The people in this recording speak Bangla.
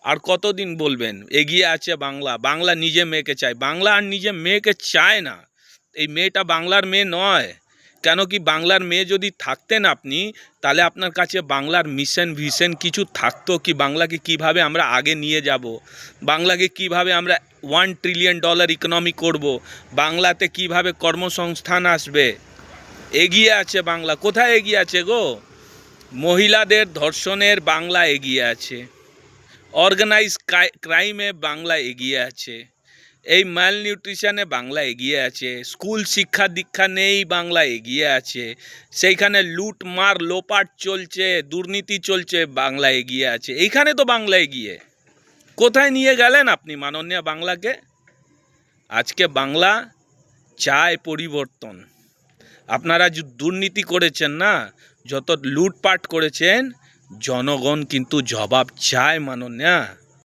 আর কতদিন বলবেন এগিয়ে আছে বাংলা? বাংলা নিজে মেয়েকে চায়, বাংলা আর নিজে মেয়েকে চায় না। এই মেয়েটা বাংলার মেয়ে নয়। কেন কি বাংলার মেয়ে যদি থাকতেন আপনি, তাহলে আপনার কাছে বাংলার মিশন ভিশন কিছু থাকতো কি? বাংলাকে কিভাবে আমরা আগে নিয়ে যাব, বাংলাকে কিভাবে আমরা $1 ট্রিলিয়ন ইকোনমি করব, বাংলাতে কিভাবে কর্মসংস্থান আসবে। এগিয়ে আছে বাংলা। কোথায় এগিয়ে আছে গো? মহিলাদের ধর্ষণের বাংলা এগিয়ে আছে, অর্গানাইজ ক্রাইমে বাংলা এগিয়ে আছে, এই ম্যাল নিউট্রিশনে বাংলা এগিয়ে আছে, স্কুল শিক্ষা দীক্ষা নেই বাংলা এগিয়ে আছে, সেইখানে লুটমার লোপাট চলছে, দুর্নীতি চলছে, বাংলা এগিয়ে আছে। এইখানে তো বাংলা এগিয়ে। কোথায় নিয়ে গেলেন আপনি মাননীয় বাংলাকে? আজকে বাংলা চায় পরিবর্তন। আপনারা যে দুর্নীতি করেছেন না, যত লুটপাট করেছেন, জনগণ কিন্তু জবাব চায় মাননীয়।